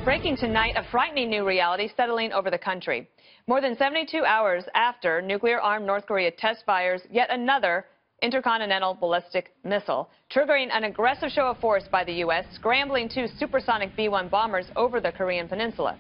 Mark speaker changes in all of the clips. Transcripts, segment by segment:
Speaker 1: Breaking tonight, a frightening new reality settling over the country. More than 72 hours after nuclear-armed North Korea test fires yet another intercontinental ballistic missile, triggering an aggressive show of force by the U.S., scrambling two supersonic B-1 bombers over the Korean peninsula.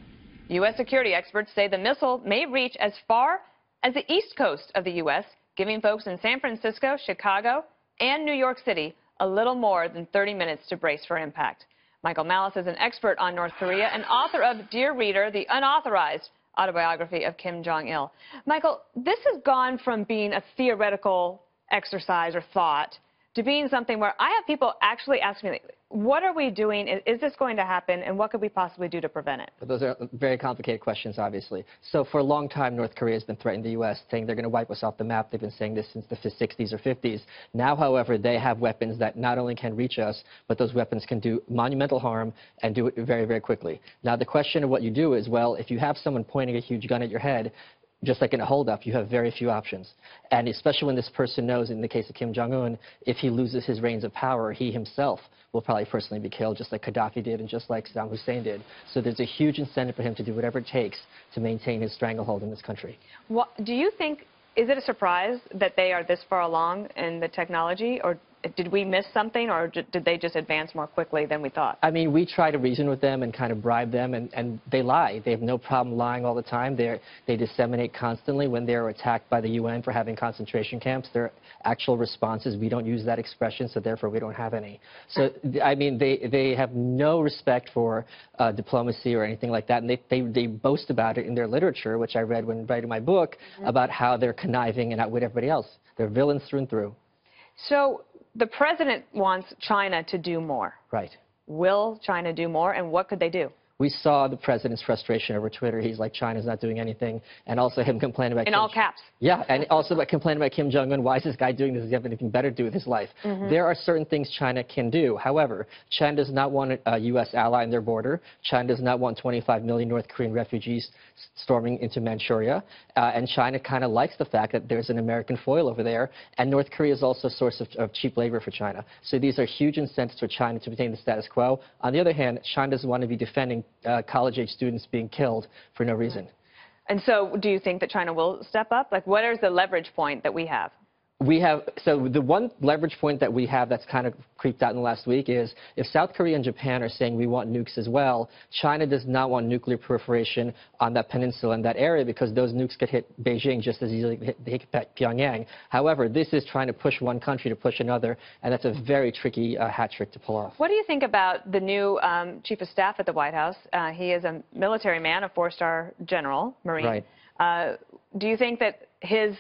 Speaker 1: U.S. security experts say the missile may reach as far as the east coast of the U.S., giving folks in San Francisco, Chicago, and New York City a little more than 30 minutes to brace for impact. Michael Malice is an expert on North Korea and author of Dear Reader, the unauthorized autobiography of Kim Jong-il. Michael, this has gone from being a theoretical exercise or thought to being something where I have people actually asking me, what are we doing? Is this going to happen? And what could we possibly do to prevent it?
Speaker 2: Those are very complicated questions, obviously. So for a long time, North Korea has been threatening the U.S., saying they're going to wipe us off the map. They've been saying this since the 60s or 50s. Now, however, they have weapons that not only can reach us, but those weapons can do monumental harm and do it very, very quickly. Now, the question of what you do is, well, if you have someone pointing a huge gun at your head, just like in a holdup, you have very few options. And especially when this person knows, in the case of Kim Jong-un, if he loses his reins of power, he himself will probably personally be killed, just like Gaddafi did and just like Saddam Hussein did. So there's a huge incentive for him to do whatever it takes to maintain his stranglehold in this country.
Speaker 1: Do you think, is it a surprise that they are this far along in the technology, or did we miss something, or did they just advance more quickly than we thought?
Speaker 2: I mean, we try to reason with them and kind of bribe them, and they lie. They have no problem lying all the time. They disseminate constantly when they're attacked by the UN for having concentration camps. Their actual responses, we don't use that expression, so therefore we don't have any. So, I mean, they have no respect for diplomacy or anything like that, and they boast about it in their literature, which I read when writing my book, about how they're conniving and outwit everybody else. They're villains through and through.
Speaker 1: So the president wants China to do more.
Speaker 2: Right.
Speaker 1: Will China do more, and what could they do?
Speaker 2: We saw the president's frustration over Twitter. He's like, China's not doing anything, and also him complaining about...
Speaker 1: In all caps.
Speaker 2: Yeah, and also about complaining about Kim Jong-un. Why is this guy doing this? Does he have anything better to do with his life? There are certain things China can do. However, China does not want a U.S. ally in their border. China does not want 25 million North Korean refugees storming into Manchuria. And China kind of likes the fact that there's an American foil over there. And North Korea is also a source of cheap labor for China. So these are huge incentives for China to maintain the status quo. On the other hand, China doesn't want to be defending college-age students being killed for no reason.
Speaker 1: And so do you think that China will step up? Like, what is the leverage point that we have? So the one leverage point that we have that's kind of creeped out in the last week is if South Korea and Japan are saying we want nukes as well, China does not want nuclear proliferation on that peninsula in that area because those nukes could hit Beijing just as easily as they hit Pyongyang. However, this is trying to push one country to push another, and that's a very tricky hat trick to pull off. What do you think about the new chief of staff at the White House? He is a military man, a four-star general, Marine.
Speaker 2: Right.
Speaker 1: Do you think that his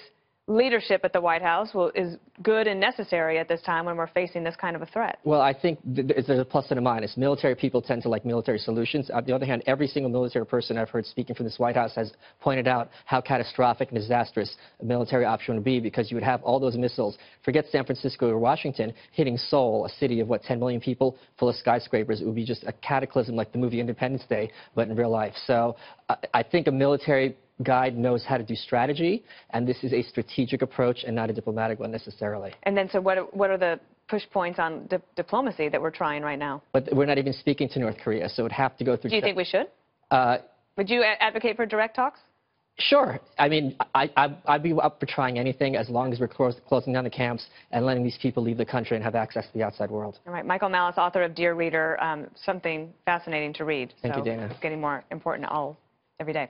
Speaker 1: leadership at the White House is good and necessary at this time when we're facing this kind of a threat?
Speaker 2: Well, I think there's a plus and a minus. Military people tend to like military solutions. On the other hand, every single military person I've heard speaking from this White House has pointed out how catastrophic and disastrous a military option would be because you would have all those missiles, forget San Francisco or Washington, hitting Seoul, a city of, 10 million people, full of skyscrapers. It would be just a cataclysm like the movie Independence Day, but in real life. So I think a military guide knows how to do strategy, and this is a strategic approach and not a diplomatic one necessarily.
Speaker 1: And then, so what are the push points on diplomacy that we're trying right now?
Speaker 2: But we're not even speaking to North Korea, so it would have to go through...
Speaker 1: Do you think we should? Would you advocate for direct talks?
Speaker 2: Sure. I mean, I'd be up for trying anything as long as we're closing down the camps and letting these people leave the country and have access to the outside world.
Speaker 1: All right. Michael Malice, author of Dear Reader, something fascinating to read.
Speaker 2: Thank you, Dana.
Speaker 1: It's getting more important every day.